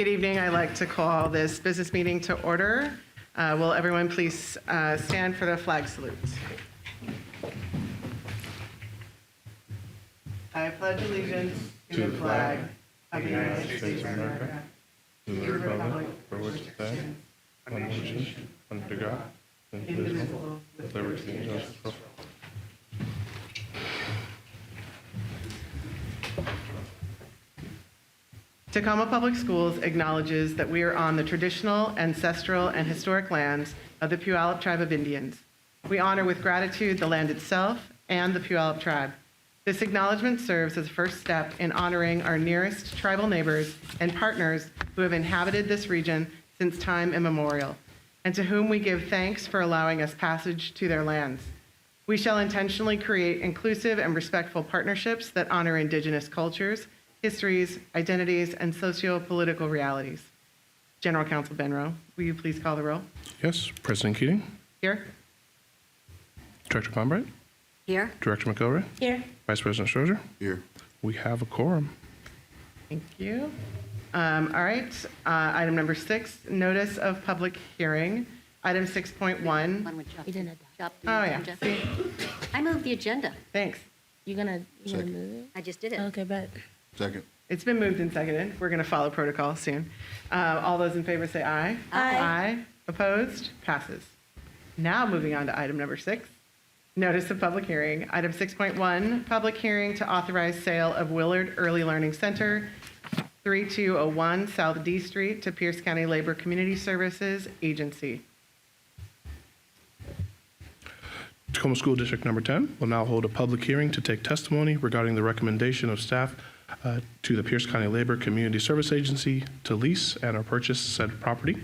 Good evening. I'd like to call this business meeting to order. Will everyone please stand for the flag salute? I pledge allegiance to the flag of the United States of America, to the republic for which it stands, one nation, under God, indivisible, with liberty and justice for all. Tacoma Public Schools acknowledges that we are on the traditional, ancestral, and historic lands of the Puyallup Tribe of Indians. We honor with gratitude the land itself and the Puyallup Tribe. This acknowledgement serves as a first step in honoring our nearest tribal neighbors and partners who have inhabited this region since time immemorial, and to whom we give thanks for allowing us passage to their lands. We shall intentionally create inclusive and respectful partnerships that honor Indigenous cultures, histories, identities, and socio-political realities. General Counsel Benro, will you please call the roll? Yes. President Keating? Here. Director Conbright? Here. Director McElroy? Here. Vice President Strozer? Here. We have a quorum. Thank you. All right. Item number 6, notice of public hearing. Item 6.1. You didn't adopt the Oh, yeah. agenda. See? I moved the agenda. Thanks. You gonna Second. move it? I just did it. Okay, bet. Second. It's been moved and seconded. We're going to follow protocol soon. All those in favor say aye. Aye. Aye. Opposed? Passes. Now moving on to item number 6, notice of public hearing. Item 6.1, public hearing to authorize sale of Willard Early Learning Center, 3201 South D Street to Pierce County Labor Community Services Agency. Tacoma School District Number 10 will now hold a public hearing to take testimony regarding the recommendation of staff to the Pierce County Labor Community Service Agency to lease and or purchase said property.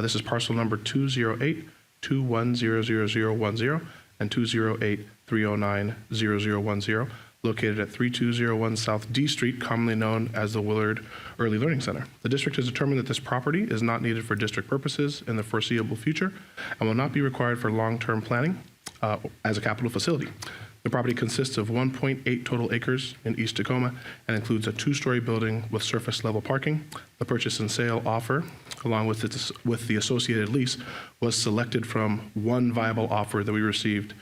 This is parcel number 208-2100010 and 208-309-0010, located at 3201 South D Street, commonly known as the Willard Early Learning Center. The district has determined that this property is not needed for district purposes in the foreseeable future and will not be required for long-term planning as a capital facility. The property consists of 1.8 total acres in East Tacoma and includes a 2-story building with surface level parking. The purchase and sale offer, along with the associated lease, was selected from one viable offer that we received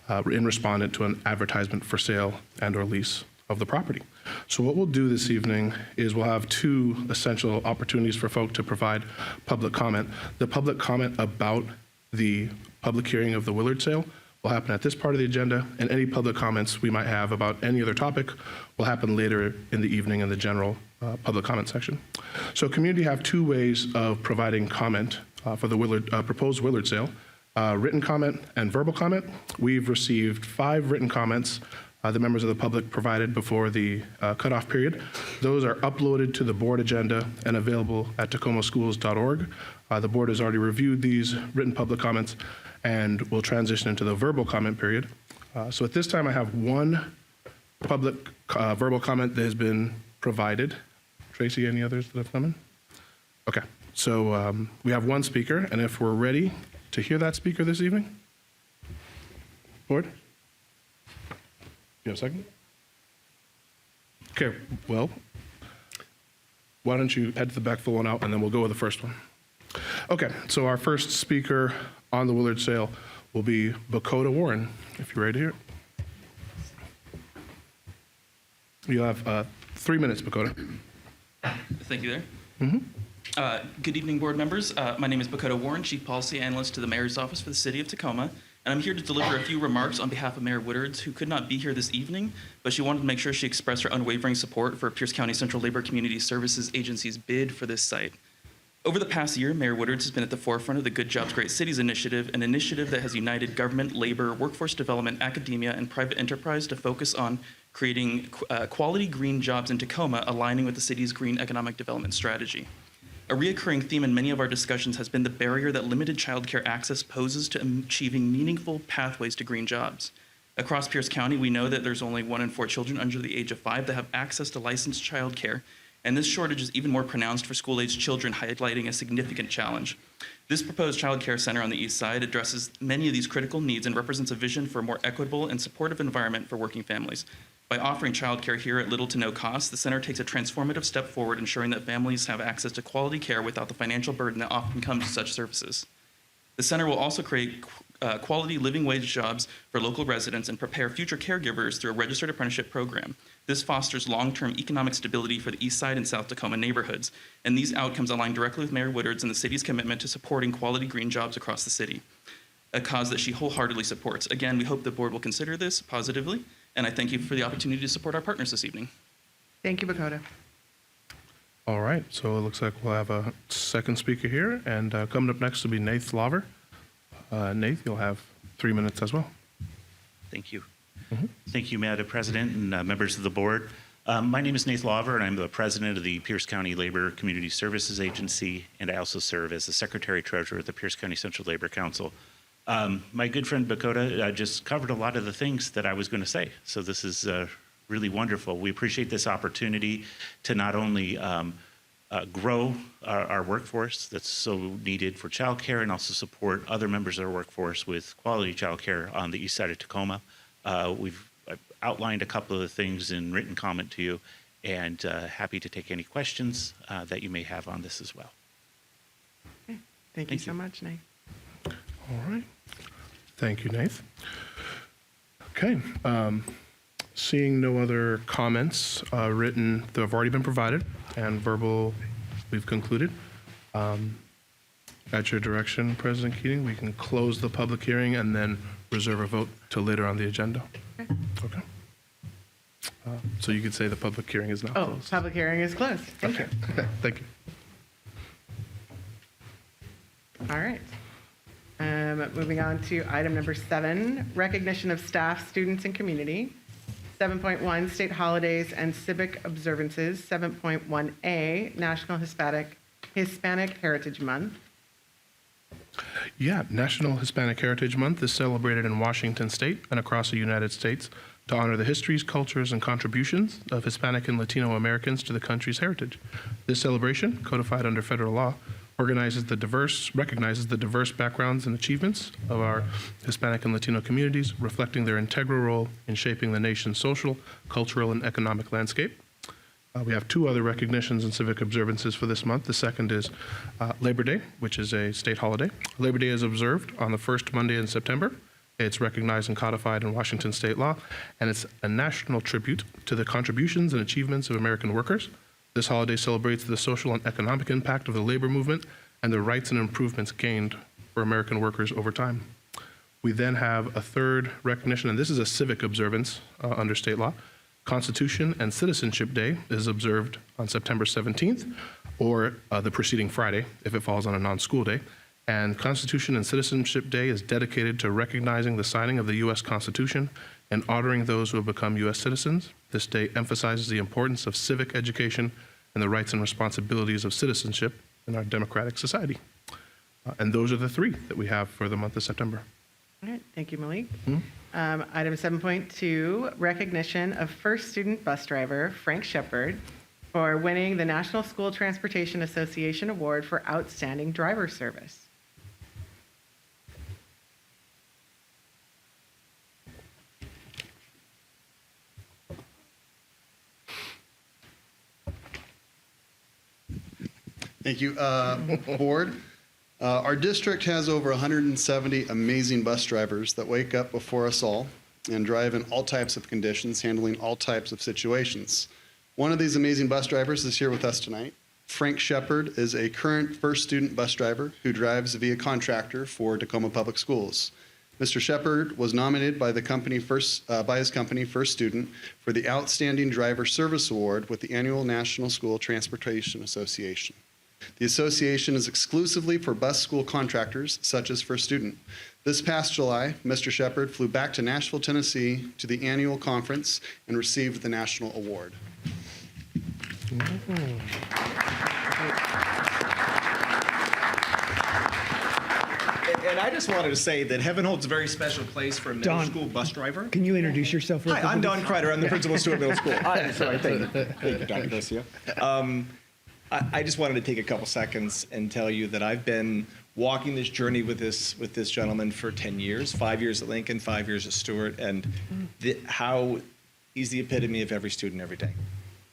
in respondent to an advertisement for sale and or lease of the property. So what we'll do this evening is we'll have 2 essential opportunities for folk to provide public comment. The public comment about the public hearing of the Willard sale will happen at this part of the agenda, and any public comments we might have about any other topic will happen later in the evening in the general public comment section. So community have 2 ways of providing comment for the Willard, proposed Willard sale, written comment and verbal comment. We've received 5 written comments the members of the public provided before the cutoff period. Those are uploaded to the board agenda and available at tacomaschools.org. The board has already reviewed these written public comments and will transition into the verbal comment period. So at this time, I have 1 public verbal comment that has been provided. Tracy, any others that have come in? Okay, so we have 1 speaker, and if we're ready to hear that speaker this evening, board? You have a second? Okay, well, why don't you head to the back, fill one out, and then we'll go with the first one. Okay, so our first speaker on the Willard sale will be Bakota Warren, if you're ready to hear it. You'll have 3 minutes, Bakota. Thank you there. Good evening, board members. My name is Bakota Warren, Chief Policy Analyst to the Mayor's Office for the City of Tacoma, and I'm here to deliver a few remarks on behalf of Mayor Woodards, who could not be here this evening, but she wanted to make sure she expressed her unwavering support for Pierce County Central Labor Community Services Agency's bid for this site. Over the past year, Mayor Woodards has been at the forefront of the Good Jobs, Great Cities initiative, an initiative that has united government, labor, workforce development, academia, and private enterprise to focus on creating quality green jobs in Tacoma, aligning with the city's green economic development strategy. A reoccurring theme in many of our discussions has been the barrier that limited childcare access poses to achieving meaningful pathways to green jobs. Across Pierce County, we know that there's only 1 in 4 children under the age of 5 that have access to licensed childcare, and this shortage is even more pronounced for school-aged children, highlighting a significant challenge. This proposed child care center on the east side addresses many of these critical needs and represents a vision for a more equitable and supportive environment for working families. By offering childcare here at little to no cost, the center takes a transformative step forward, ensuring that families have access to quality care without the financial burden that often comes with such services. The center will also create quality living wage jobs for local residents and prepare future caregivers through a registered apprenticeship program. This fosters long-term economic stability for the East Side and South Tacoma neighborhoods, and these outcomes align directly with Mayor Woodard's and the city's commitment to supporting quality green jobs across the city, a cause that she wholeheartedly supports. Again, we hope the board will consider this positively, and I thank you for the opportunity to support our partners this evening. Thank you, Bakota. All right, so it looks like we'll have a second speaker here, and coming up next will be Nath Laver. Nath, you'll have 3 minutes as well. Thank you. Thank you, Madam President and members of the board. My name is Nath Laver, and I'm the president of the Pierce County Labor Community Services Agency, and I also serve as the secretary-treasurer of the Pierce County Central Labor Council. My good friend Bakota just covered a lot of the things that I was going to say, so this is really wonderful. We appreciate this opportunity to not only grow our workforce that's so needed for childcare, and also support other members of our workforce with quality childcare on the east side of Tacoma. I've outlined a couple of the things in written comment to you, and happy to take any questions that you may have on this as well. Okay. Thank you so much, Nath. All right. Thank you, Nath. Okay. Seeing no other comments, written that have already been provided, and verbal we've concluded. At your direction, President Keating, we can close the public hearing and then reserve a vote till later on the agenda. Okay. So you could say the public hearing is now Oh, closed. public hearing is closed. Thank you. Thank you. All right. Moving on to item number 7, recognition of staff, students, and community. 7.1, state holidays and civic observances. 7.1A, National Hispanic Heritage Month. Yeah, National Hispanic Heritage Month is celebrated in Washington State and across the United States to honor the histories, cultures, and contributions of Hispanic and Latino Americans to the country's heritage. This celebration, codified under federal law, recognizes the diverse backgrounds and achievements of our Hispanic and Latino communities, reflecting their integral role in shaping the nation's social, cultural, and economic landscape. We have 2 other recognitions and civic observances for this month. The second is Labor Day, which is a state holiday. Labor Day is observed on the first Monday in September. It's recognized and codified in Washington state law, and it's a national tribute to the contributions and achievements of American workers. This holiday celebrates the social and economic impact of the labor movement and the rights and improvements gained for American workers over time. We then have a third recognition, and this is a civic observance under state law. Constitution and Citizenship Day is observed on September 17th, or the preceding Friday, if it falls on a non-school day. And Constitution and Citizenship Day is dedicated to recognizing the signing of the U.S. Constitution and honoring those who have become U.S. citizens. This day emphasizes the importance of civic education and the rights and responsibilities of citizenship in our democratic society. And those are the 3 that we have for the month of September. All right. Thank you, Malik. Item 7.2, recognition of first student bus driver Frank Shepard for winning the National School Transportation Association Award for outstanding driver service. Thank you, Board. Our district has over 170 amazing bus drivers that wake up before us all and drive in all types of conditions, handling all types of situations. One of these amazing bus drivers is here with us tonight. Frank Shepard is a current first student bus driver who drives via contractor for Tacoma Public Schools. Mr. Shepard was nominated by his company, First Student, for the Outstanding Driver Service Award with the annual National School Transportation Association. The association is exclusively for bus school contractors, such as First Student. This past July, Mr. Shepard flew back to Nashville, Tennessee to the annual conference and received the national award. And I just wanted to say that heaven holds a very special place for a middle Don, school bus driver. Can you introduce yourself? Hi, I'm Don Kreider. I'm the principal of Stewart Middle School. I'm sorry. Thank you, Dr. Garcia. I just wanted to take a couple seconds and tell you that I've been walking this journey with this gentleman for 10 years, 5 years at Lincoln, 5 years at Stewart, and how he's the epitome of every student every day.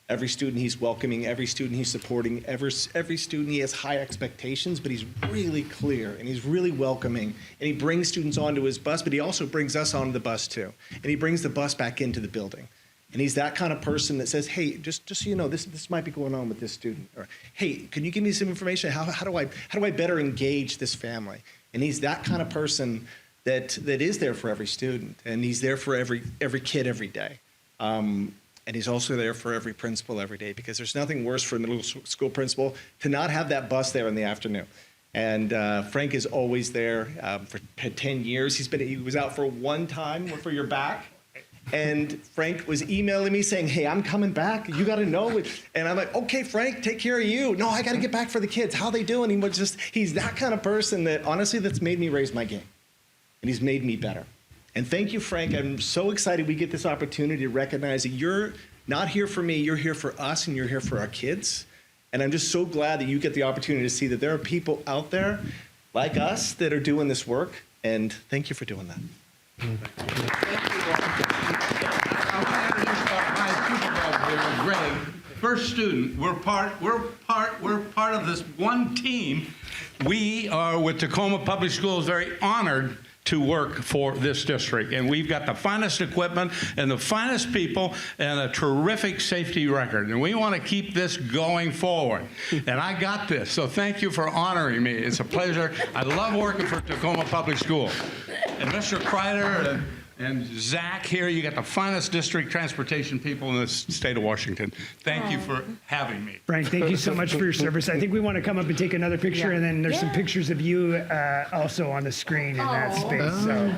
Every student he's welcoming, every student he's supporting, every student he has high expectations, but he's really clear and he's really welcoming. And he brings students onto his bus, but he also brings us onto the bus too. And he brings the bus back into the building. And he's that kind of person that says, hey, just so you know, this might be going on with this student. Or, hey, can you give me some information? How do I better engage this family? And he's that kind of person that is there for every student. And he's there for every kid every day. And he's also there for every principal every day, because there's nothing worse for a middle school principal to not have that bus there in the afternoon. And Frank is always there for 10 years. He was out for one time for your back. And Frank was emailing me saying, hey, I'm coming back. You got to know it. And I'm like, okay, Frank, take care of you. No, I got to get back for the kids. How they doing? He's that kind of person that, honestly, that's made me raise my game. And he's made me better. And thank you, Frank. I'm so excited we get this opportunity to recognize that you're not here for me, you're here for us, and you're here for our kids. And I'm just so glad that you get the opportunity to see that there are people out there like us that are doing this work. And thank you for doing that. Greg, first student, we're part of this one team. We are with Tacoma Public Schools very honored to work for this district, and we've got the finest equipment and the finest people and a terrific safety record, and we want to keep this going forward. And I got this, so thank you for honoring me. It's a pleasure. I love working for Tacoma Public Schools. And Mr. Kreider and Zach here, you got the finest district transportation people in the state of Washington. Thank you for having me. Frank, thank you so much for your service. I think we want to come up and take another picture, and then there's some pictures of you also on the screen in that space. So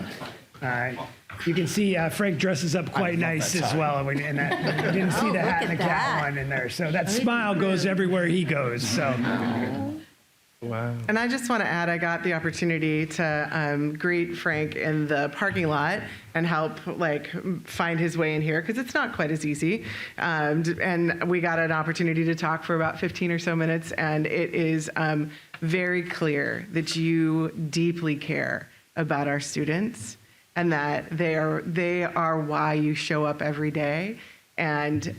you can see Frank dresses up quite nice as well. And you didn't see the hat and the cat one in there. So that smile goes everywhere he goes. So. Wow. And I just want to add, I got the opportunity to greet Frank in the parking lot and help find his way in here, because it's not quite as easy. And we got an opportunity to talk for about 15 or so minutes, and it is very clear that you deeply care about our students and that they are why you show up every day. And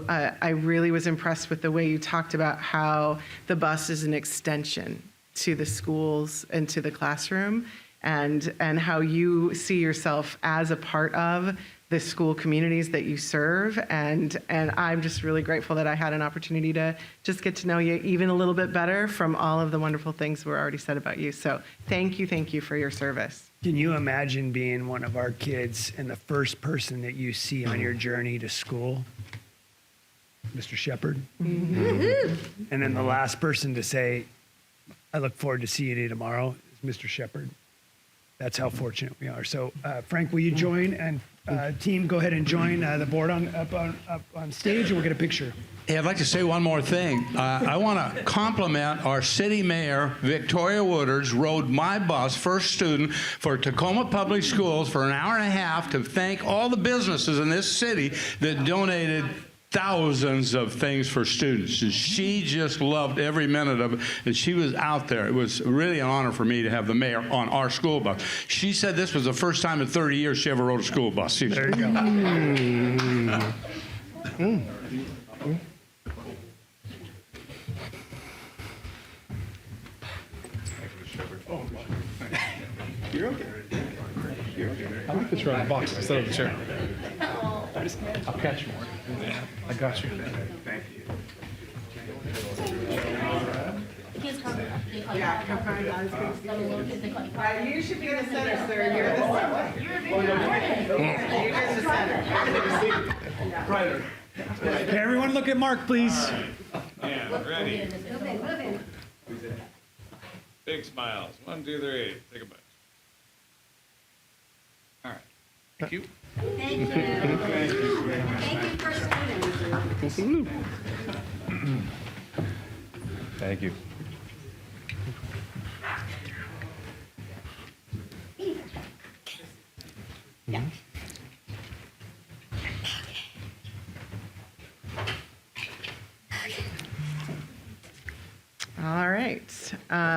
I really was impressed with the way you talked about how the bus is an extension to the schools and to the classroom, and how you see yourself as a part of the school communities that you serve. And I'm just really grateful that I had an opportunity to just get to know you even a little bit better from all of the wonderful things were already said about you. So thank you for your service. Can you imagine being one of our kids and the first person that you see on your journey to school, Mr. Shepard? Mm-hmm. And then the last person to say, I look forward to seeing you tomorrow, is Mr. Shepard. That's how fortunate we are. So, Frank, will you join? And team, go ahead and join the board up on stage, and we'll get a picture. Hey, I'd like to say one more thing. I want to compliment our city mayor, Victoria Woodards, rode my bus, first student, for Tacoma Public Schools for an hour and a half to thank all the businesses in this city that donated thousands of things for students. And she just loved every minute of it, and she was out there. It was really an honor for me to have the mayor on our school bus. She said this was the first time in 30 years she ever rode a school bus. There you go. You're okay. I like that you're on the box instead of the chair. I'll catch more. I got you. Thank you. You should be in the center, sir. You're in the center. Right. Okay, everyone look at Mark, please. Yeah, ready. Big smiles. 1, 2, 3. Take a bite. All right. Thank you. Thank you. Thank you for students. Thank you. Yeah. All right.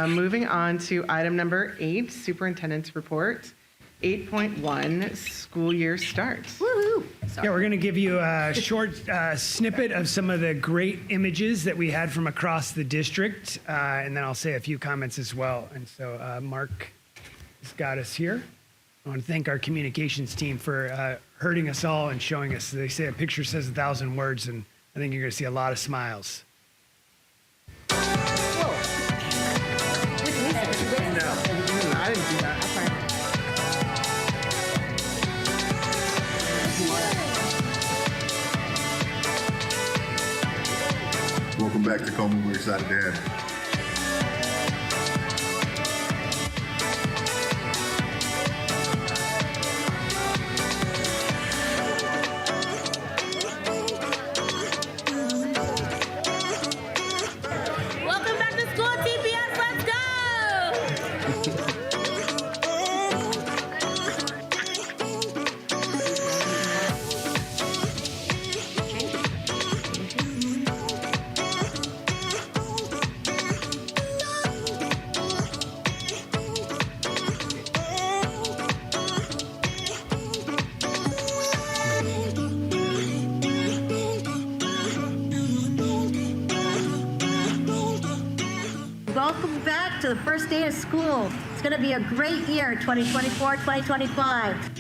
Moving on to item number 8, superintendent's report. 8.1, school year starts. Woohoo. Yeah, we're going to give you a short snippet of some of the great images that we had from across the district, and then I'll say a few comments as well. And so Mark has got us here. I want to thank our communications team for herding us all and showing us. They say a picture says 1,000 words, and I think you're going to see a lot of smiles. I didn't do that. Welcome back, Tacoma. We're excited to have you. Welcome back to school, TPS. Let's go. Welcome back to the first day of school. It's going to be a great year, 2024, 2025.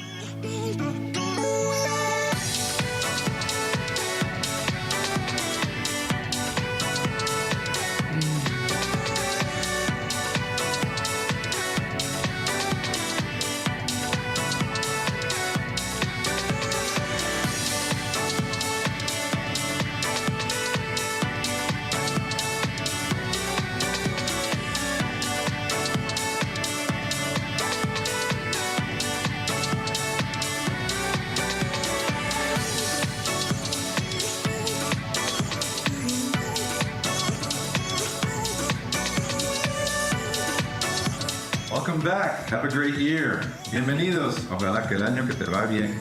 Welcome back. Have a great year. Bienvenidos. Ojalá que el año que te va bien.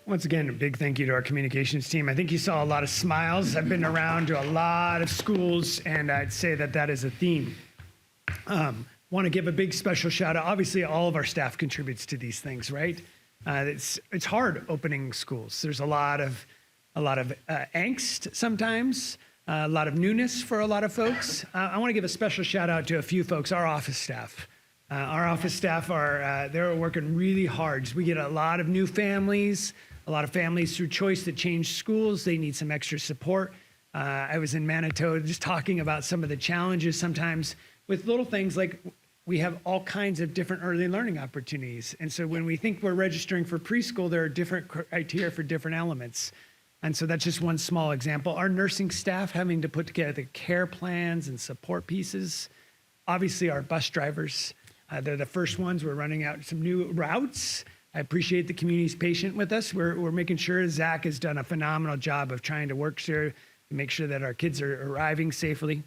Once again, a big thank you to our communications team. I think you saw a lot of smiles. I've been around to a lot of schools, and I'd say that that is a theme. Want to give a big special shout out. Obviously, all of our staff contributes to these things, right? It's hard opening schools. There's a lot of angst sometimes, a lot of newness for a lot of folks. I want to give a special shout out to a few folks, our office staff. Our office staff they're working really hard. We get a lot of new families, a lot of families through choice that change schools. They need some extra support. I was in Manitou just talking about some of the challenges sometimes with little things like we have all kinds of different early learning opportunities. And so when we think we're registering for preschool, there are different criteria for different elements. And so that's just one small example. Our nursing staff having to put together care plans and support pieces. Obviously, our bus drivers, they're the first ones. We're running out some new routes. I appreciate the community's patient with us. We're making sure Zach has done a phenomenal job of trying to work through to make sure that our kids are arriving safely.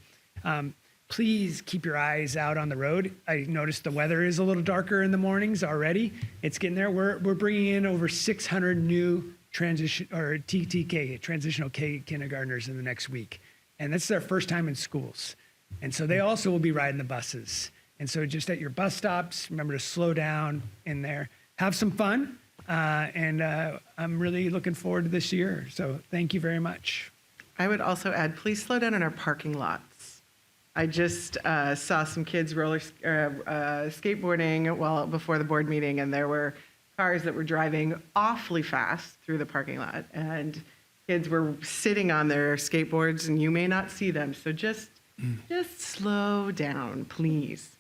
Please keep your eyes out on the road. I noticed the weather is a little darker in the mornings already. It's getting there. We're bringing in over 600 new TTK, transitional K kindergartners in the next week. And that's their first time in schools. And so they also will be riding the buses. And so just at your bus stops, remember to slow down in there, have some fun. And I'm really looking forward to this year. So thank you very much. I would also add, please slow down in our parking lots. I just saw some kids skateboarding before the board meeting, and there were cars that were driving awfully fast through the parking lot, and kids were sitting on their skateboards, and you may not see them. So just slow down, please.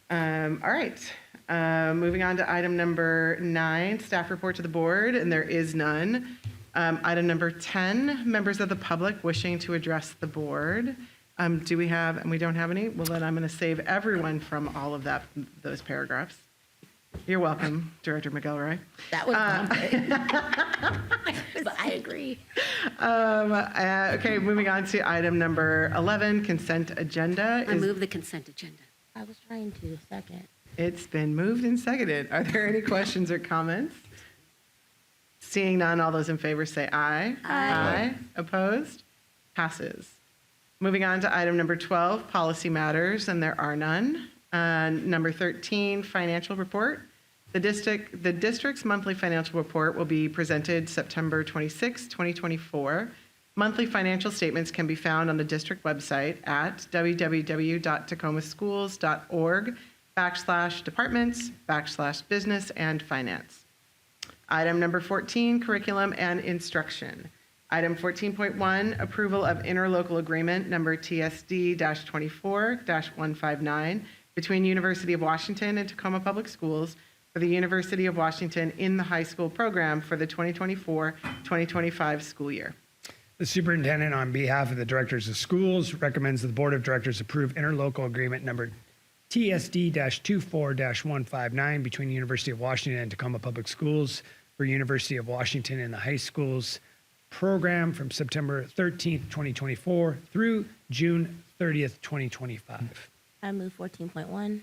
All right. Moving on to item number 9, staff report to the board, and there is none. Item number 10, members of the public wishing to address the board. Do we have, and we don't have any? Well, then I'm going to save everyone from all of those paragraphs. You're welcome, Director McElroy. That was complicated. But I agree. Okay, moving on to item number 11, consent agenda. I move the consent agenda. I was trying to second. It's been moved and seconded. Are there any questions or comments? Seeing none, all those in favor say aye. Aye. Opposed? Passes. Moving on to item number 12, policy matters, and there are none. Number 13, financial report. The district's monthly financial report will be presented September 26, 2024. Monthly financial statements can be found on the district website at www.tacomaschools.org/departments/business and finance. Item number 14, curriculum and instruction. Item 14.1, approval of interlocal agreement number TSD-24-159 between University of Washington and Tacoma Public Schools for the University of Washington in the high school program for the 2024-2025 school year. The superintendent, on behalf of the directors of schools, recommends that the board of directors approve interlocal agreement number TSD-24-159 between the University of Washington and Tacoma Public Schools for University of Washington in the high schools program from September 13th, 2024 through June 30th, 2025. I move 14.1.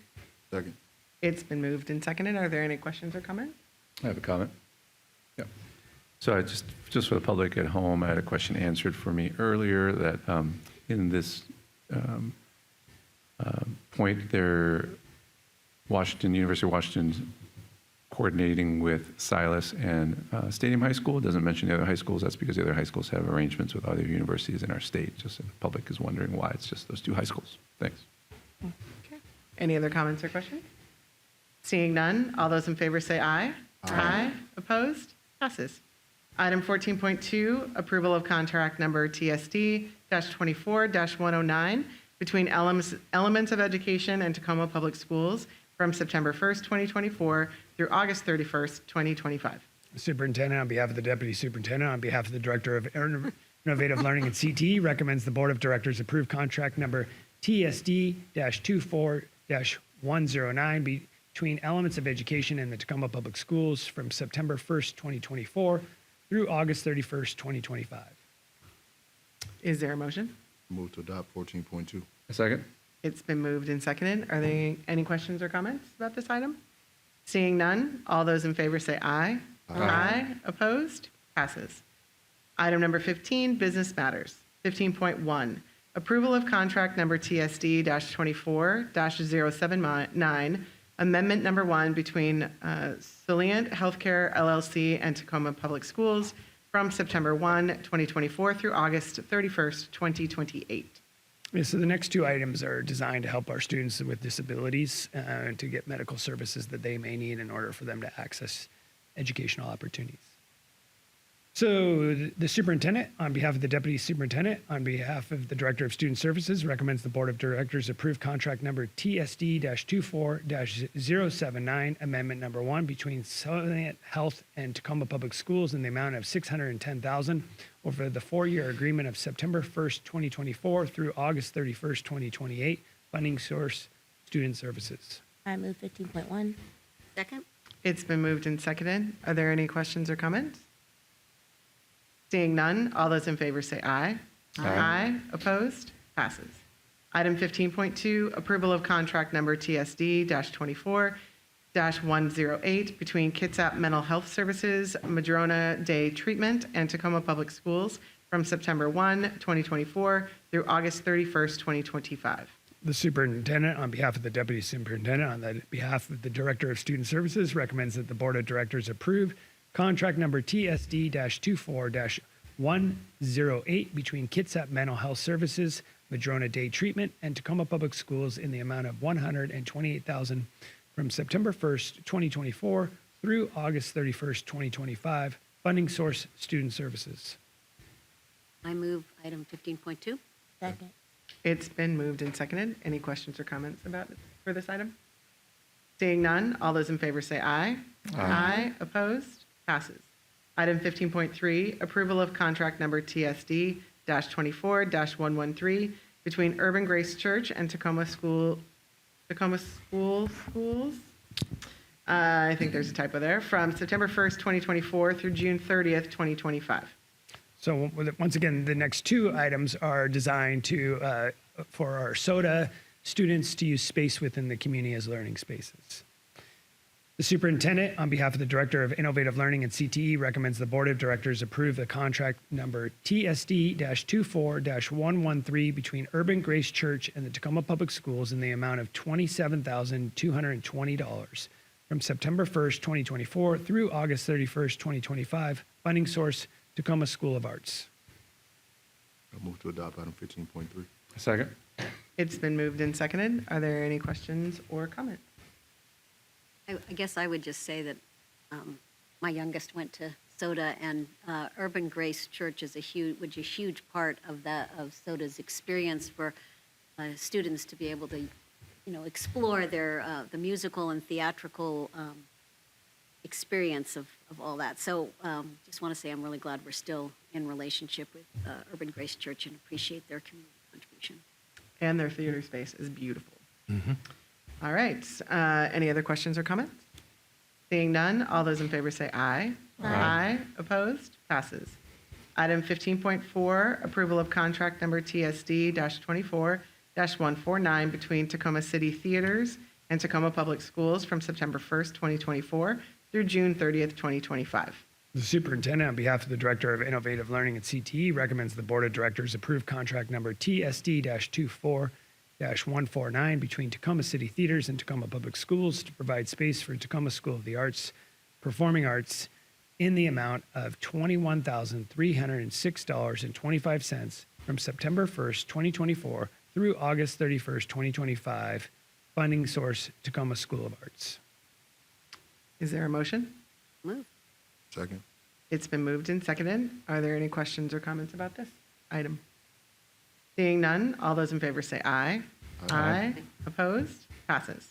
Second. It's been moved and seconded. Are there any questions or comments? I have a comment. Yeah. So I just for the public at home, I had a question answered for me earlier that in this point there, University of Washington coordinating with Silas and Stadium High School. It doesn't mention the other high schools. That's because the other high schools have arrangements with other universities in our state. Just if the public is wondering why it's just those two high schools. Thanks. Okay. Any other comments or questions? Seeing none, all those in favor say aye. Aye. Opposed? Passes. Item 14.2, approval of contract number TSD-24-109 between Elements of Education and Tacoma Public Schools from September 1st, 2024 through August 31st, 2025. Superintendent, on behalf of the deputy superintendent, on behalf of the director of innovative learning and CTE, recommends the board of directors approve contract number TSD-24-109 between Elements of Education and the Tacoma Public Schools from September 1st, 2024 through August 31st, 2025. Is there a motion? Move to adopt 14.2. A second. It's been moved and seconded. Are there any questions or comments about this item? Seeing none, all those in favor say aye. Aye. Opposed? Passes. Item number 15, business matters. 15.1, approval of contract number TSD-24-079, amendment number 1 between Salient Healthcare LLC and Tacoma Public Schools from September 1, 2024 through August 31st, 2028. Yeah, so the next two items are designed to help our students with disabilities to get medical services that they may need in order for them to access educational opportunities. So the superintendent, on behalf of the deputy superintendent, on behalf of the director of student services, recommends the board of directors approve contract number TSD-24-079, amendment number 1 between Salient Health and Tacoma Public Schools in the amount of $610,000 over the 4-year agreement of September 1st, 2024 through August 31st, 2028, funding source student services. I move 15.1. Second. It's been moved and seconded. Are there any questions or comments? Seeing none, all those in favor say aye. Aye. Opposed? Passes. Item 15.2, approval of contract number TSD-24-108 between Kitsap Mental Health Services, Madrona Day Treatment, and Tacoma Public Schools from September 1, 2024 through August 31st, 2025. The superintendent, on behalf of the deputy superintendent, on the behalf of the director of student services, recommends that the board of directors approve contract number TSD-24-108 between Kitsap Mental Health Services, Madrona Day Treatment, and Tacoma Public Schools in the amount of $128,000 from September 1st, 2024 through August 31st, 2025. Funding source, student services. I move item 15.2. Second. It's been moved and seconded. Any questions or comments for this item? Seeing none, all those in favor say aye. Aye. Opposed? Passes. Item 15.3, approval of contract number TSD-24-113 between Urban Grace Church and Tacoma Schools. I think there's a typo there, from September 1st, 2024 through June 30th, 2025. So once again, the next two items are designed to for our SOTA students to use space within the community as learning spaces. The superintendent, on behalf of the Director of Innovative Learning and CTE, recommends the Board of Directors approve the contract number TSD-24-113 between Urban Grace Church and the Tacoma Public Schools in the amount of $27,220 from September 1st, 2024 through August 31st, 2025. Funding source, Tacoma School of Arts. I move to adopt item 15.3. Second. It's been moved and seconded. Are there any questions or comments? I guess I would just say that my youngest went to SOTA, and Urban Grace Church is a huge part of SOTA's experience for students to be able to, explore their the musical and theatrical experience of all that. So just want to say I'm really glad we're still in relationship with Urban Grace Church and appreciate their community contribution. And their theater space is beautiful. All right. Any other questions or comments? Seeing none, all those in favor say aye. Aye. Opposed? Passes. Item 15.4, approval of contract number TSD-24-149 between Tacoma City Theaters and Tacoma Public Schools from September 1st, 2024 through June 30th, 2025. The superintendent, on behalf of the Director of Innovative Learning and CTE, recommends the Board of Directors approve contract number TSD-24-149 between Tacoma City Theaters and Tacoma Public Schools to provide space for Tacoma School of the Arts, Performing Arts in the amount of $21,306.25 from September 1st, 2024 through August 31st, 2025. Funding source, Tacoma School of Arts. Is there a motion? Move. Second. It's been moved and seconded. Are there any questions or comments about this item? Seeing none, all those in favor say aye. Aye. Opposed? Passes.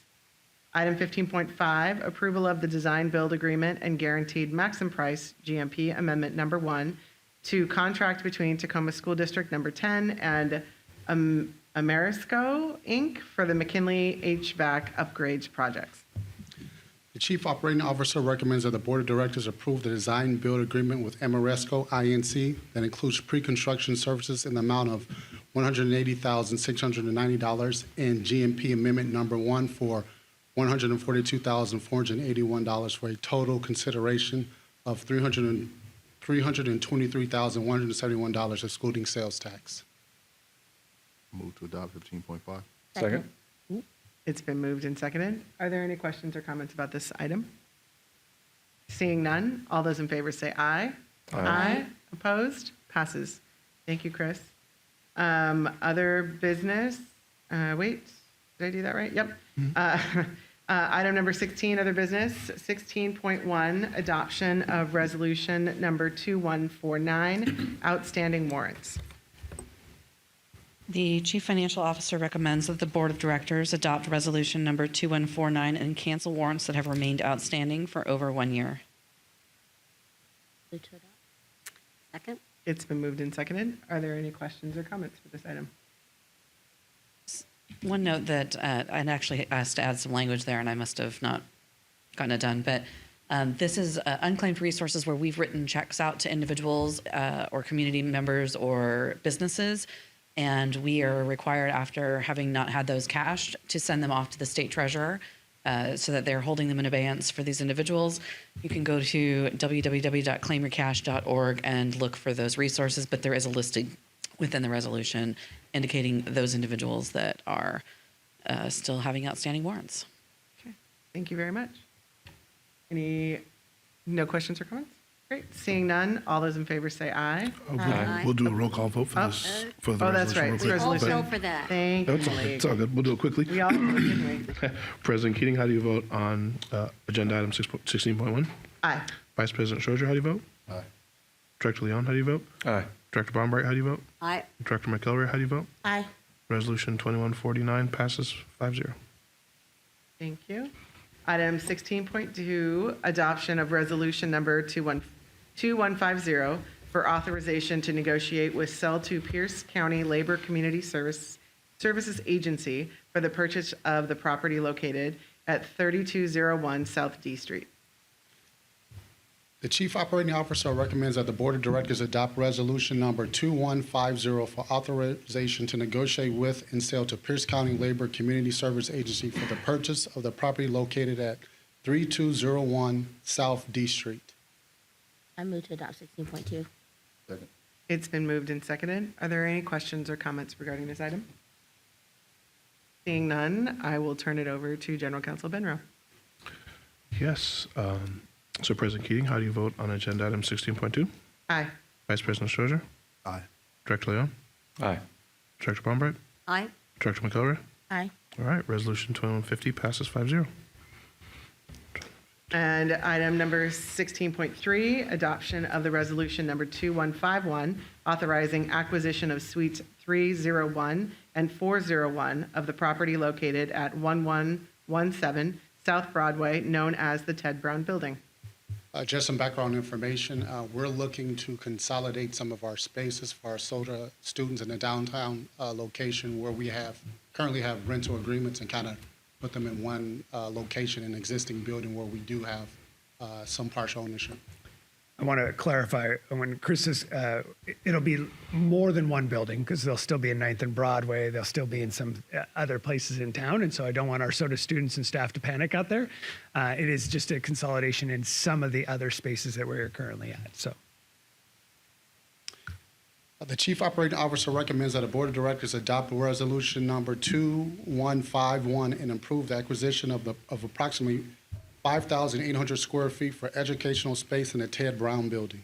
Item 15.5, approval of the design build agreement and guaranteed maximum price GMP amendment number 1 to contract between Tacoma School District number 10 and Amerisco Inc. for the McKinley HVAC upgrades projects. The Chief Operating Officer recommends that the Board of Directors approve the design build agreement with Amoresco Inc. that includes pre-construction services in the amount of $180,690 and GMP Amendment Number 1 for $142,481 for a total consideration of $323,171 excluding sales tax. Move to adopt 15.5. Second. It's been moved and seconded. Are there any questions or comments about this item? Seeing none, all those in favor say aye. Aye. Opposed? Passes. Thank you, Chris. Other business, wait, did I do that right? Yep. Item number 16, other business. 16.1, adoption of resolution number 2149, outstanding warrants. The Chief Financial Officer recommends that the Board of Directors adopt resolution number 2149 and cancel warrants that have remained outstanding for over 1 year. Move to adopt. Second. It's been moved and seconded. Are there any questions or comments for this item? One note that I'd actually asked to add some language there, and I must have not gotten it done, but this is unclaimed resources where we've written checks out to individuals or community members or businesses, and we are required, after having not had those cashed, to send them off to the state treasurer so that they're holding them in abeyance for these individuals. You can go to www.claimyourcash.org and look for those resources, but there is a listing within the resolution indicating those individuals that are still having outstanding warrants. Okay. Thank you very much. No questions or comments? Great. Seeing none, all those in favor say aye. We'll do a roll call vote for this. For the Oh, that's right. resolution real quick. Resolution. All for that. Thank you. It's all good. It's all good. We'll do it quickly. We all didn't we? President Keating, how do you vote on agenda item 16.1? Aye. Vice President Schroeder, how do you vote? Aye. Director Leon, how do you vote? Aye. Director Baumbright, how do you vote? Aye. Director McElroy, how do you vote? Aye. Resolution 2149 passes 5-0. Thank you. Item 16.2, adoption of resolution number 2150 for authorization to negotiate with Sell to Pierce County Labor Community Services Agency for the purchase of the property located at 3201 South D Street. The Chief Operating Officer recommends that the Board of Directors adopt Resolution Number 2150 for authorization to negotiate with and sell to Pierce County Labor Community Service Agency for the purchase of the property located at 3201 South D Street. I move to adopt 16.2. Second. It's been moved and seconded. Are there any questions or comments regarding this item? Seeing none, I will turn it over to General Counsel Benro. Yes. So President Keating, how do you vote on agenda item 16.2? Aye. Vice President Strozer? Aye. Director Leon? Aye. Director Bombright? Aye. Director McElroy? Aye. All right, resolution 2150 passes 5-0. And item number 16.3, adoption of the resolution number 2151, authorizing acquisition of suites 301 and 401 of the property located at 1117 South Broadway, known as the Ted Brown Building. Just some background information. We're looking to consolidate some of our spaces for our SOTA students in the downtown location where we currently have rental agreements and kind of put them in one location in an existing building where we do have some partial ownership. I want to clarify, when Chris says it'll be more than one building, because they'll still be in 9th and Broadway, they'll still be in some other places in town, and so I don't want our SOTA students and staff to panic out there. It is just a consolidation in some of the other spaces that we're currently at, so. The Chief Operating Officer recommends that the Board of Directors adopt Resolution Number 2151 and approve the acquisition of approximately 5,800 square feet for educational space in the Ted Brown Building.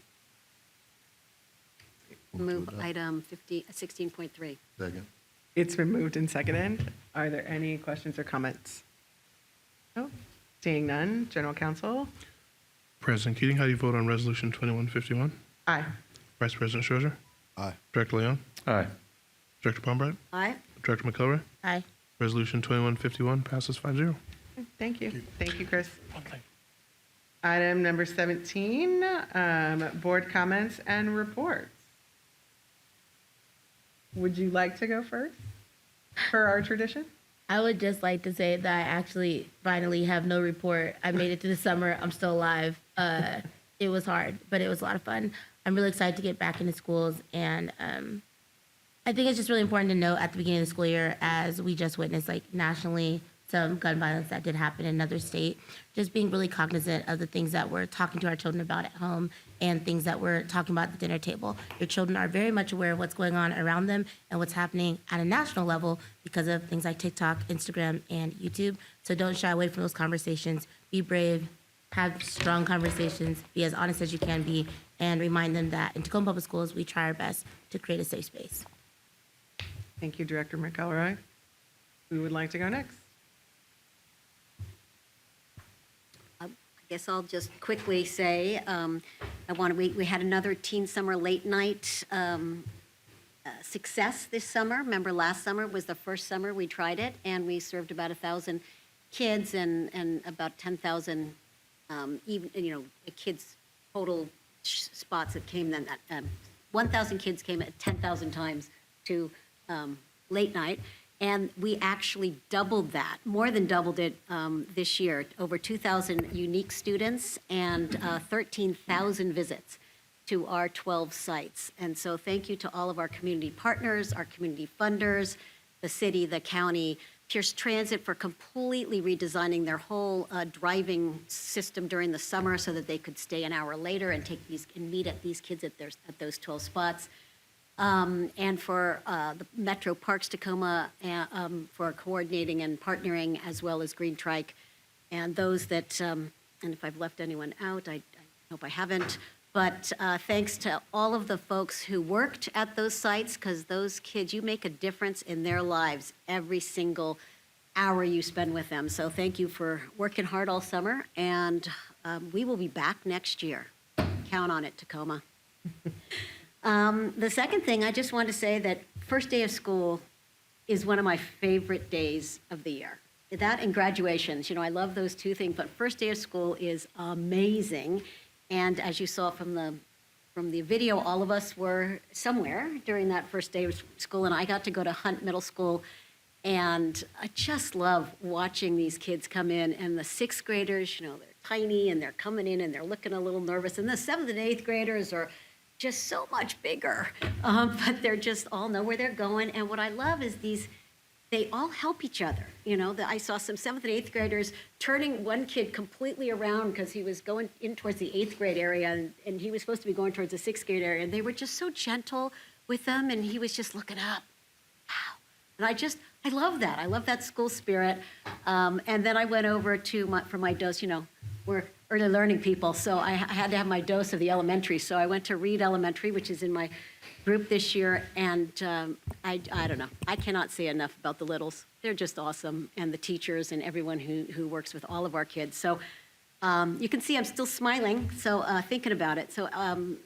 Move item 16.3. Second. It's been moved and seconded. Are there any questions or comments? No? Seeing none, General Counsel? President Keating, how do you vote on resolution 2151? Aye. Vice President Strozer? Aye. Director Leon? Aye. Director Bombright? Aye. Director McElroy? Aye. Resolution 2151 passes 5-0. Thank you. Thank you, Chris. Item number 17, board comments and reports. Would you like to go first, per our tradition? I would just like to say that I actually finally have no report. I made it through the summer. I'm still alive. It was hard, but it was a lot of fun. I'm really excited to get back into schools, and I think it's just really important to note at the beginning of the school year, as we just witnessed, like nationally, some gun violence that did happen in another state, just being really cognizant of the things that we're talking to our children about at home and things that we're talking about at the dinner table. Your children are very much aware of what's going on around them and what's happening at a national level because of things like TikTok, Instagram, and YouTube. So don't shy away from those conversations. Be brave, have strong conversations, be as honest as you can be, and remind them that in Tacoma Public Schools, we try our best to create a safe space. Thank you, Director McElroy. Who would like to go next? I guess I'll just quickly say, we had another Teen Summer Late Night success this summer. Remember last summer was the first summer we tried it, and we served about 1,000 kids and about 10,000 kids total spots that came then. 1,000 kids came at 10,000 times to late night. And we actually doubled that, more than doubled it this year. Over 2,000 unique students and 13,000 visits to our 12 sites. And so thank you to all of our community partners, our community funders, the city, the county, Pierce Transit for completely redesigning their whole driving system during the summer so that they could stay an hour later and meet at these kids at those 12 spots. And for the Metro Parks Tacoma for coordinating and partnering, as well as Green Trike, and those that, and if I've left anyone out, I hope I haven't, but thanks to all of the folks who worked at those sites, because those kids, you make a difference in their lives every single hour you spend with them. So thank you for working hard all summer, and we will be back next year. Count on it, Tacoma. The second thing, I just want to say that first day of school is one of my favorite days of the year. that and graduations. I love those two things, but first day of school is amazing. And as you saw from the video, all of us were somewhere during that first day of school, and I got to go to Hunt Middle School, and I just love watching these kids come in, and the sixth graders, they're tiny, and they're coming in, and they're looking a little nervous, and the seventh and eighth graders are just so much bigger, but they're just all know where they're going, and what I love is they all help each other. I saw some seventh and eighth graders turning one kid completely around because he was going in towards the eighth grade area and he was supposed to be going towards the sixth grade area. And they were just so gentle with them and he was just looking up. Wow. And I love that. I love that school spirit. And then I went over for my dose, we're early learning people. So I had to have my dose of the elementary. So I went to Reed Elementary, which is in my group this year, and I don't know. I cannot say enough about the littles. They're just awesome, and the teachers and everyone who works with all of our kids. So you can see I'm still smiling, so thinking about it. So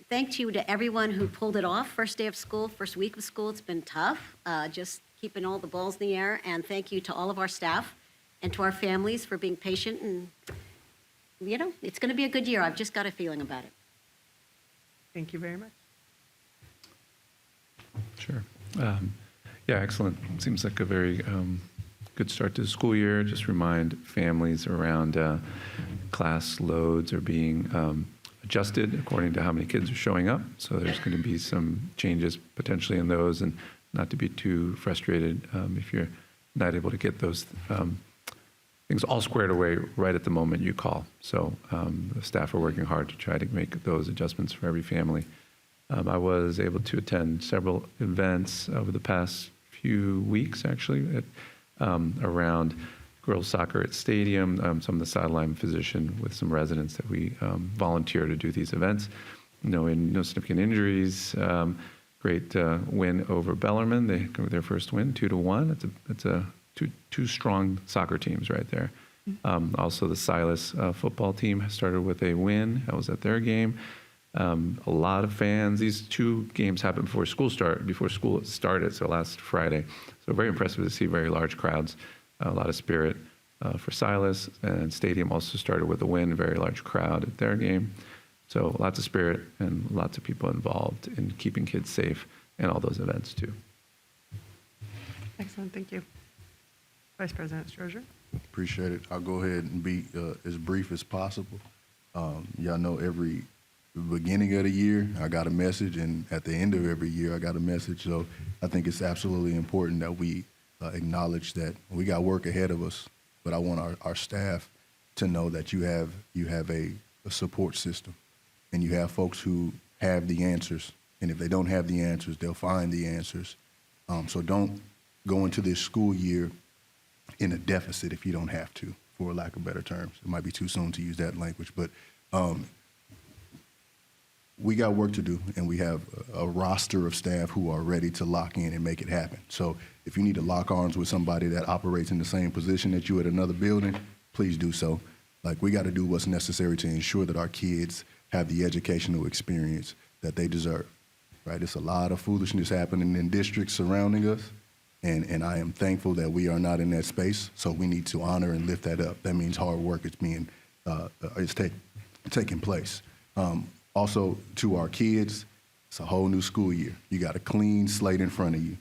thank you to everyone who pulled it off. First day of school, first week of school, it's been tough, just keeping all the balls in the air. And thank you to all of our staff and to our families for being patient. And, it's going to be a good year. I've just got a feeling about it. Thank you very much. Sure. Yeah, excellent. Seems like a very good start to the school year. Just remind families around class loads are being adjusted according to how many kids are showing up. So there's going to be some changes potentially in those, and not to be too frustrated if you're not able to get those things all squared away right at the moment you call. So the staff are working hard to try to make those adjustments for every family. I was able to attend several events over the past few weeks, actually, around girls soccer at stadium, some of the sideline physician with some residents that we volunteer to do these events. No significant injuries. Great win over Bellarmine. Their first win, 2-1. It's a two strong soccer teams right there. Also, the Silas football team started with a win. I was at their game. A lot of fans. These two games happened before school started, so last Friday. So very impressive to see very large crowds, a lot of spirit for Silas. And Stadium also started with a win, a very large crowd at their game. So lots of spirit and lots of people involved in keeping kids safe and all those events too. Excellent, thank you. Vice President Strozier. Appreciate it. I'll go ahead and be as brief as possible. Y'all know every beginning of the year, I got a message, and at the end of every year, I got a message. So I think it's absolutely important that we acknowledge that we got work ahead of us, but I want our staff to know that you have a support system, and you have folks who have the answers. And if they don't have the answers, they'll find the answers. So don't go into this school year in a deficit if you don't have to, for lack of better terms. It might be too soon to use that language, but we got work to do, and we have a roster of staff who are ready to lock in and make it happen. So if you need to lock arms with somebody that operates in the same position that you at another building, please do so. Like, we got to do what's necessary to ensure that our kids have the educational experience that they deserve, right? It's a lot of foolishness happening in districts surrounding us, and I am thankful that we are not in that space, so we need to honor and lift that up. That means hard work is taking place. Also, to our kids, it's a whole new school year. You got a clean slate in front of you.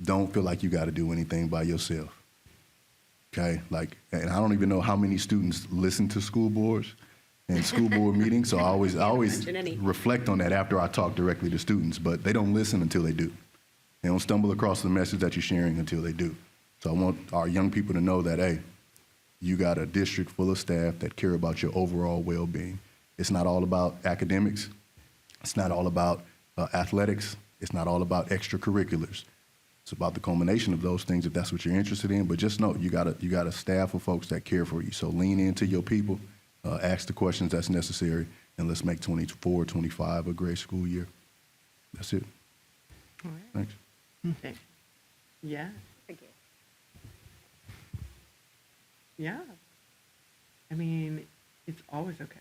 Don't feel like you got to do anything by yourself. Okay? And I don't even know how many students listen to school boards and school board meetings, so I always reflect on that after I talk directly to students, but they don't listen until they do. They don't stumble across the message that you're sharing until they do. So I want our young people to know that, hey, you got a district full of staff that care about your overall well-being. It's not all about academics. It's not all about athletics. It's not all about extracurriculars. It's about the culmination of those things if that's what you're interested in. But just know you got a staff of folks that care for you. So lean into your people, ask the questions that's necessary, and let's make 24-25 a great school year. That's it. All right. Thanks. Okay. Yeah. Yeah. I mean, it's always okay.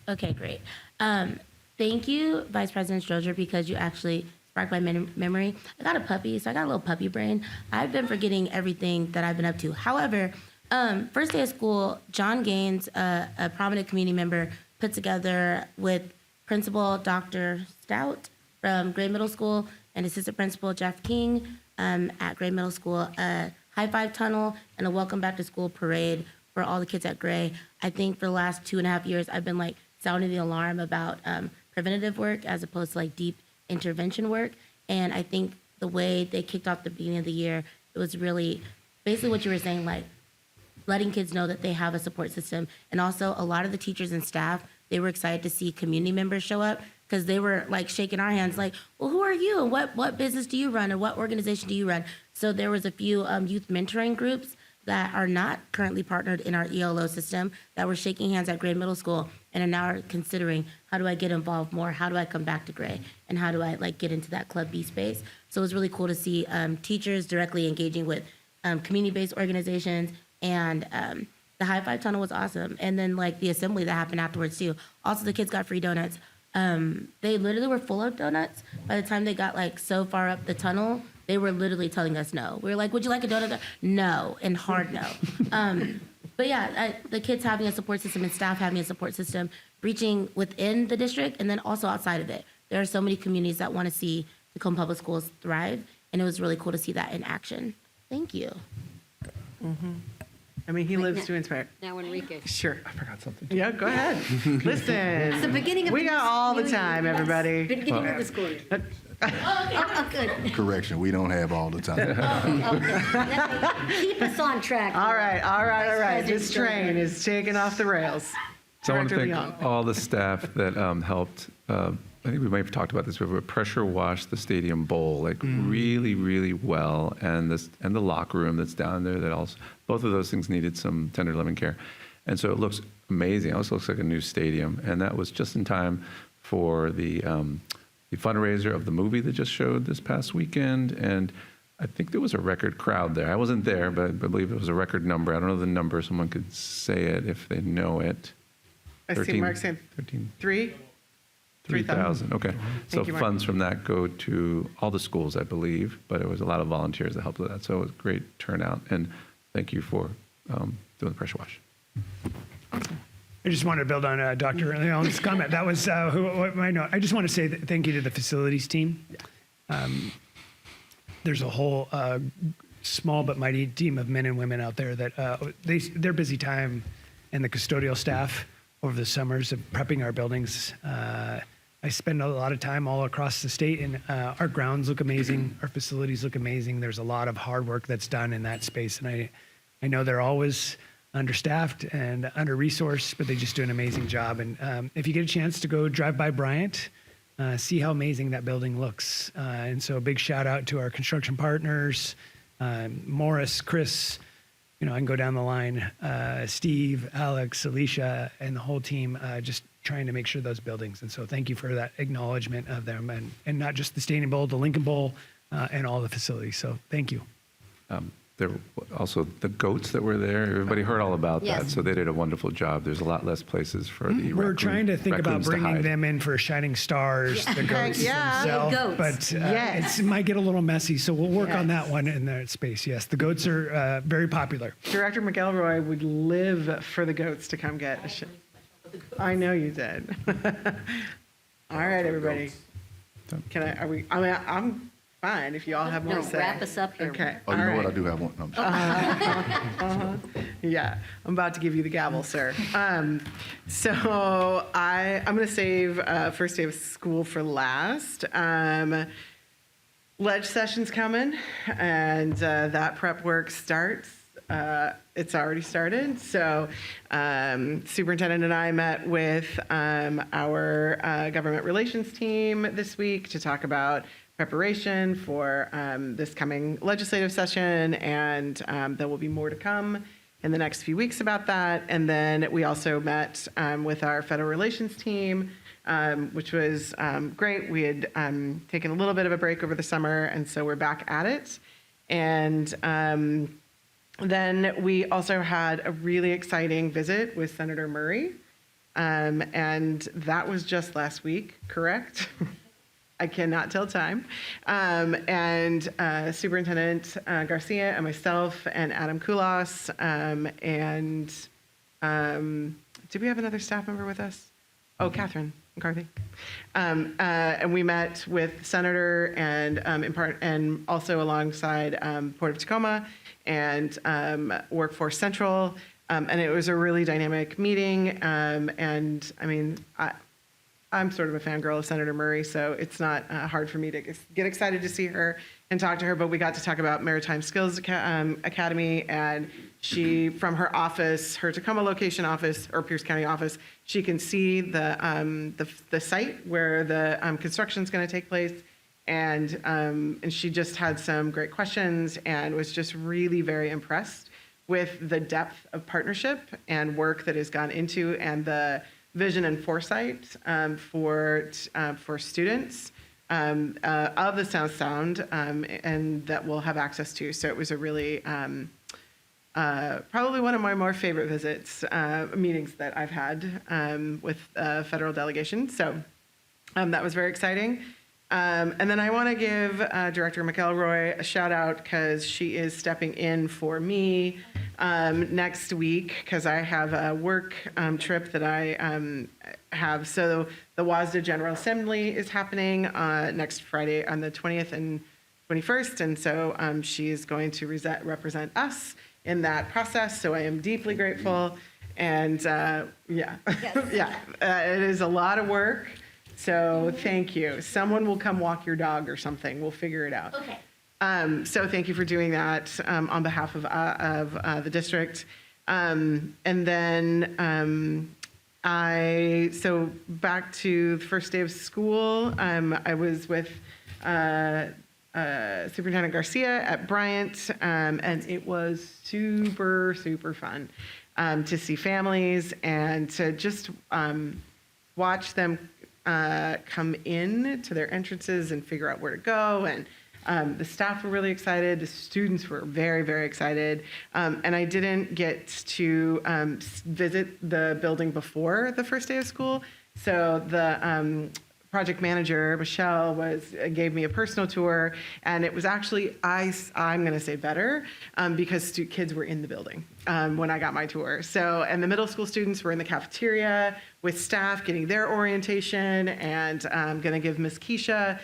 Okay, great. Thank you, Vice President Strozier, because you actually sparked my memory. I got a puppy, so I got a little puppy brain. I've been forgetting everything that I've been up to. However, first day of school, John Gaines, a prominent community member, put together with Principal Dr. Stout from Gray Middle School and Assistant Principal Jeff King at Gray Middle School, a high five tunnel and a welcome back to school parade for all the kids at Gray. I think for the last 2.5 years, I've been like sounding the alarm about preventative work as opposed to like deep intervention work. And I think the way they kicked off the beginning of the year, it was really basically what you were saying, like letting kids know that they have a support system. And also a lot of the teachers and staff, they were excited to see community members show up because they were like shaking our hands like, well, who are you? And what business do you run? Or what organization do you run? So there was a few youth mentoring groups that are not currently partnered in our ELO system that were shaking hands at Gray Middle School and are now considering, how do I get involved more? How do I come back to Gray? And how do I like get into that Club B space? So it was really cool to see teachers directly engaging with community-based organizations, and the high five tunnel was awesome. And then like the assembly that happened afterwards too. Also the kids got free donuts. They literally were full of donuts. By the time they got like so far up the tunnel, they were literally telling us no. We were like, would you like a donut? No, and hard no. But yeah, the kids having a support system and staff having a support system, reaching within the district and then also outside of it. There are so many communities that want to see Tacoma Public Schools thrive, and it was really cool to see that in action. Thank you. I mean, he lives to inspire. Now, Enrique. Sure. I forgot something. Yeah, go ahead. Listen. It's the beginning of we the got all the school year. time, everybody. Beginning of the school year. Oh, good. Correction, we don't have all the time. Keep us on track. All right. President This train Gilbert. is taking off the rails. So I want to Director thank Leon. all the staff that helped. I think we might have talked about this before. Pressure wash the stadium bowl like really, really well, and the locker room that's down there. That also, both of those things needed some tender loving care, and so it looks amazing. It also looks like a new stadium, and that was just in time for the fundraiser of the movie that just showed this past weekend, and I think there was a record crowd there. I wasn't there, but I believe it was a record number. I don't know the number. Someone could say it if they know it. I see Mark saying 3,000. Okay. So you, Mark. funds from that go to all the schools, I believe, but it was a lot of volunteers that helped with that. So it was a great turnout, and thank you for doing the pressure wash. I just want to build on Dr. Leon's comment. That was what I know. I just want to say thank you to the facilities team. There's a whole small but mighty team of men and women out there that their busy time, and the custodial staff over the summers of prepping our buildings. I spend a lot of time all across the state, and our grounds look amazing. Our facilities look amazing. There's a lot of hard work that's done in that space, and I know they're always understaffed and under-resourced, but they just do an amazing job. And if you get a chance to go drive by Bryant, see how amazing that building looks. And so a big shout out to our construction partners, Morris, Chris, I can go down the line, Steve, Alex, Alicia, and the whole team just trying to make sure those buildings. And so thank you for that acknowledgement of them, and not just the Stadium Bowl, the Lincoln Bowl, and all the facilities. So thank you. There were also the goats that were there. Everybody heard all about that, Yes. so they did a wonderful job. There's a lot less places for the We're trying to think about raccoons to bringing hide. them in for Shining Stars, the goats yeah. themselves. Goats. But Yes. it might get a little messy, so we'll work on Yes. that one in that space. Yes, the goats are very popular. Director McElroy would live for the goats to come get a shit. I know you did. All right, everybody. I'm fine if you all have more No, to say. wrap us up here. Okay. Oh, you all know what? right. I do have one. No, I'm sorry. Yeah, I'm about to give you the gavel, sir. So I'm going to save first day of school for last. Ledge session's coming, and that prep work starts. It's already started. So superintendent and I met with our government relations team this week to talk about preparation for this coming legislative session, and there will be more to come in the next few weeks about that. And then we also met with our federal relations team, which was great. We had taken a little bit of a break over the summer, and so we're back at it. And then we also had a really exciting visit with Senator Murray, and that was just last week, correct? I cannot tell time. And Superintendent Garcia and myself and Adam Koulos. Do we have another staff member with us? Oh, Catherine McCarthy. And we met with Senator and also alongside Port of Tacoma and Workforce Central. And it was a really dynamic meeting. And I mean, I'm sort of a fangirl of Senator Murray, so it's not hard for me to get excited to see her and talk to her. But we got to talk about Maritime Skills Academy, and she, from her office, her Tacoma location office or Pierce County office, she can see the site where the construction is going to take place, and she just had some great questions and was just really very impressed with the depth of partnership and work that has gone into and the vision and foresight for students of the South Sound and that we'll have access to. So it was a really, probably one of my more favorite meetings that I've had with federal delegation. So that was very exciting. And then I want to give Director McElroy a shout out because she is stepping in for me next week because I have a work trip that I have. So the WASDA General Assembly is happening next Friday on the 20th and 21st. And so she is going to represent us in that process. So I am deeply grateful. And yeah, it is a lot of work. So thank you. Someone will come walk your dog or something. We'll figure it out. Okay. So thank you for doing that on behalf of the district. And then so back to the first day of school, I was with Superintendent Garcia at Bryant, and it was super, super fun to see families and to just watch them come in to their entrances and figure out where to go. And the staff were really excited. The students were very, very excited. And I didn't get to visit the building before the first day of school. So the project manager, Michelle, gave me a personal tour. And it was actually, I'm going to say better, because kids were in the building when I got my tour. So, and the middle school students were in the cafeteria with staff getting their orientation, and I'm going to give Miss Keisha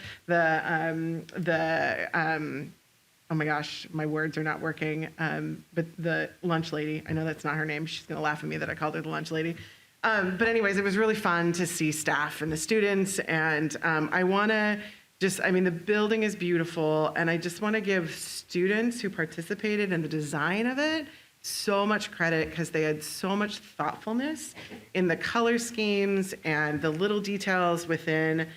oh my gosh, my words are not working, but the lunch lady, I know that's not her name. She's going to laugh at me that I called her the lunch lady. But anyways, it was really fun to see staff and the students, and I want to the building is beautiful, and I just want to give students who participated in the design of it so much credit because they had so much thoughtfulness in the color schemes and the little details within.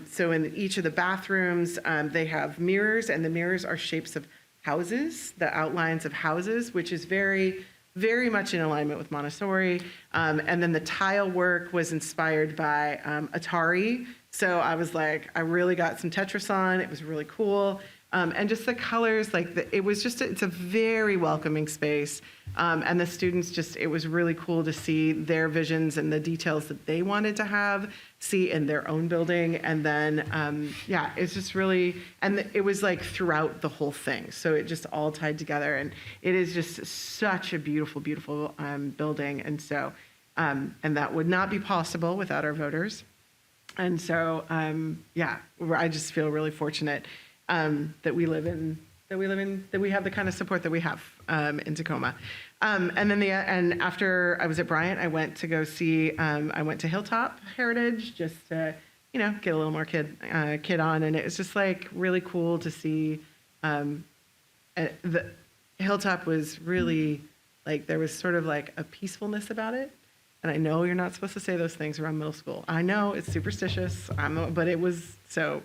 So in each of the bathrooms, they have mirrors, and the mirrors are shapes of houses, the outlines of houses, which is very, very much in alignment with Montessori. And then the tile work was inspired by Atari. So I was like, I really got some Tetris on. It was really cool. And just the colors, it's a very welcoming space. And the students it was really cool to see their visions and the details that they wanted to see in their own building. And then, it's just really, and it was like throughout the whole thing. So it just all tied together. And it is just such a beautiful, beautiful building. And so, and that would not be possible without our voters. And so, I just feel really fortunate that we have the kind of support that we have in Tacoma. And then after I was at Bryant, I went to go see. I went to Hilltop Heritage just to get a little more kid on, and it was just like really cool to see. The Hilltop was really there was sort of like a peacefulness about it. And I know you're not supposed to say those things around middle school. I know it's superstitious, but it was so.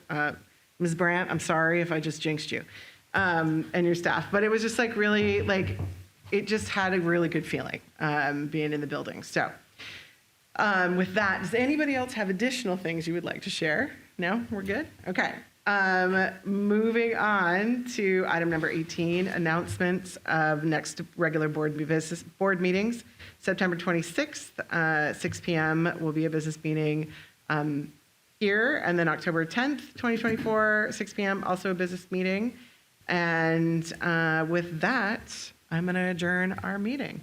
Ms. Brandt, I'm sorry if I just jinxed you and your staff, but it was just really it just had a really good feeling being in the building. So with that, does anybody else have additional things you would like to share? No, we're good? Okay. Moving on to item number 18, announcements of next regular board meetings. September 26th, 6 p.m. will be a business meeting here. And then October 10th, 2024, 6 p.m., also a business meeting. And with that, I'm going to adjourn our meeting.